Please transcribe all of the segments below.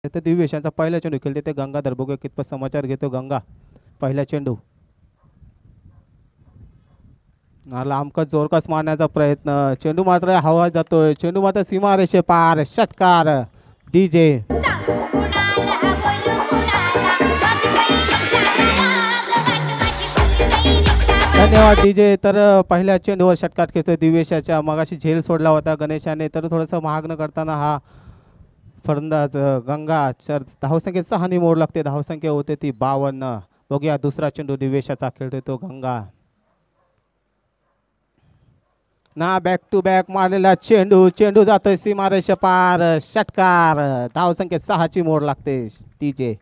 ते दिव्यशांचा पहिला चेंडू खेळते ते गंगाधर. बघूया कितपत समाचार घेतो गंगा. पहिला चेंडू लांबकच जोरकस मारण्याचा प्रयत्न. चेंडू मात्र हवा जातोय. चेंडू मात्र सीमारेषे पार. षटकार डीजे. धन्यवाद डीजे. तर पहिल्या चेंडूवर षटकार खेळतोय दिव्यशाच्या. मगाशी झेल सोडला होता गणेशाने, तर थोडंसं महाग न करताना हा फलंदाज गंगा धावसंख्येत 6 मोड लागते. धावसंख्या होते ती 52. बघूया दुसरा चेंडू दिव्यशाचा खेळतोय तो गंगा. ना बॅक टू बॅक मारलेला चेंडू. चेंडू जातोय सीमारेषा पार. षटकार. धावसंख्येत 6 मोड लागते डीजे.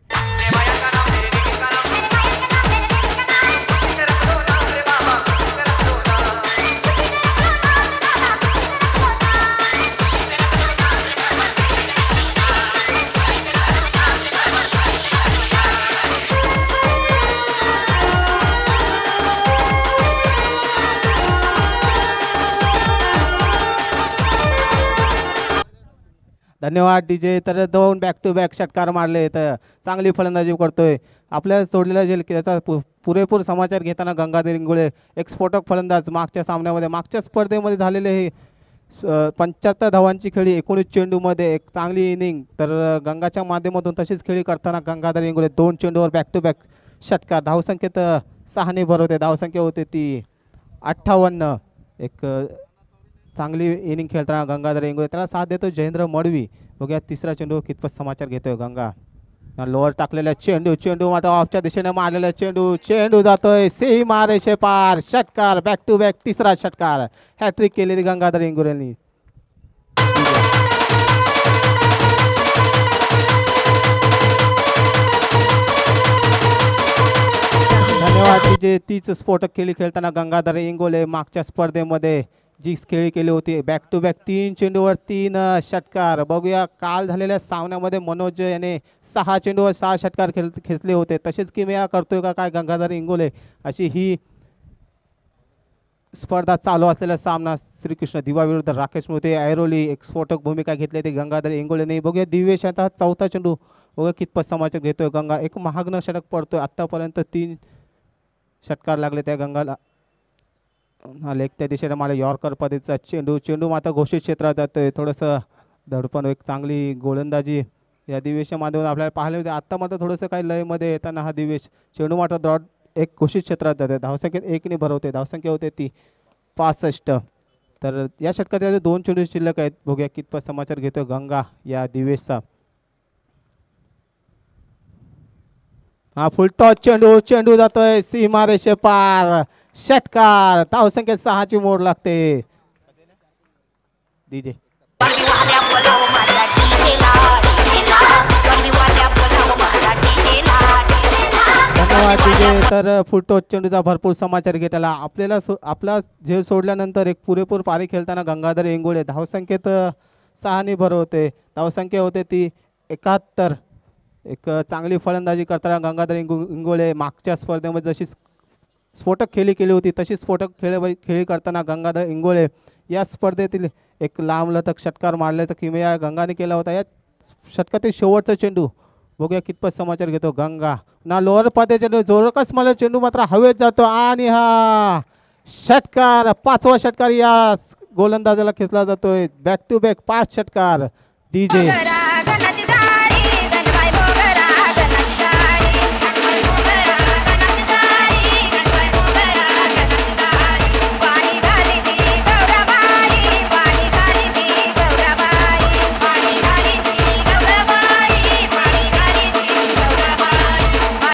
धन्यवाद डीजे. तर 2 बॅक टू बॅक षटकार मारले. तर चांगली फलंदाजी करतोय. आपल्या सोडलेला जेल त्याचा पुरेपूर समाचार घेताना गंगाधर इंगोळे एक स्फोटक फलंदाज. मागच्या सामन्यामध्ये मागच्या स्पर्धेमध्ये झालेले हे 75 धावांची खेळी 19 चेंडूमध्ये एक चांगली इनिंग. तर गंगाच्या माध्यमातून तशीच खेळी करताना गंगाधर इंगोळे 2 चेंडूवर बॅक टू बॅक षटकार. धावसंख्येत 6 भरवते. धावसंख्या होते ती 58. एक चांगली इनिंग खेळताना गंगाधर इंगोळे. त्याला साथ देतो जयेंद्र मडवी. बघूया तिसरा चेंडू कितपत समाचार घेतोय गंगा. लोअर टाकलेला चेंडू. चेंडू मात्र ऑफच्या दिशेने मारलेला चेंडू. चेंडू जातोय सीमारेषे पार. षटकार. बॅक टू बॅक तिसरा षटकार. हॅट्रिक केलेली गंगाधर इंगोळेंनी. धन्यवाद डीजे. तीच स्फोटक खेळी खेळताना गंगाधर इंगोळे मागच्या स्पर्धेमध्ये जी खेळी केली होती बॅक टू बॅक 3 चेंडूवर 3 षटकार. बघूया काल झालेल्या सामन्यामध्ये मनोज याने 6 चेंडूवर 6 षटकार खेचले होते. तसेच किमया करतोय का काय गंगाधर इंगोळे, अशी ही स्पर्धा चालू असलेला सामना. श्रीकृष्ण दिवा विरुद्ध राकेश मोते ऐरोली. एक स्फोटक भूमिका घेतली ती गंगाधर इंगोळेने. बघूया दिव्यशांचा चौथा चेंडू. बघूया कितपत समाचार घेतोय गंगा. एक महागणं षटक पडतोय. आत्तापर्यंत 3 षटकार लागले त्या गंगाला. लेग त्या दिशेने मला यॉर्कर पद्धतीचा चेंडू. चेंडू मात्र घोषित क्षेत्रात जातोय. थोडंसं धडपण एक चांगली गोलंदाजी या दिवेशच्या माध्यमातून आपल्याला पाहायला मिळते. आत्ता मात्र थोडंसं काही लयमध्ये येताना हा दिवेश. चेंडू मात्र द्रॉट एक घोषित क्षेत्रात जाते. धावसंख्येत 1 भरवते. धावसंख्या होते ती 65. तर या षटकात 2 चेंडू शिल्लक आहेत. बघूया कितपत समाचार घेतोय गंगा या दिवेशचा. हा फुलटॉस चेंडू. चेंडू जातोय सीमारेषे पार. षटकार. धावसंख्येत 6 मोड लागते डीजे. धन्यवाद डीजे. तर फुलटॉस चेंडूचा भरपूर समाचार घेतला. आपला झेल सोडल्यानंतर एक पुरेपूर पारी खेळताना गंगाधर इंगोळे धावसंख्येत 6 भरवते. धावसंख्या होते ती 71. एक चांगली फलंदाजी करताना गंगाधर इंगोळे मागच्या स्पर्धेमध्ये जशी स्फोटक खेळी केली होती तशी स्फोटक खेळी करताना गंगाधर इंगोळे या स्पर्धेतील एक लांबलचक षटकार मारल्याचा किमया गंगाने केला होता. या षटकातील शेवटचा चेंडू. बघूया कितपत समाचार घेतो गंगा. ना लोअर पाते चेंडू. जोरकस मला चेंडू मात्र हवेत जातो आणि हा षटकार. 5वा षटकार या गोलंदाजाला खेचला जातोय. बॅक टू बॅक 5 षटकार डीजे.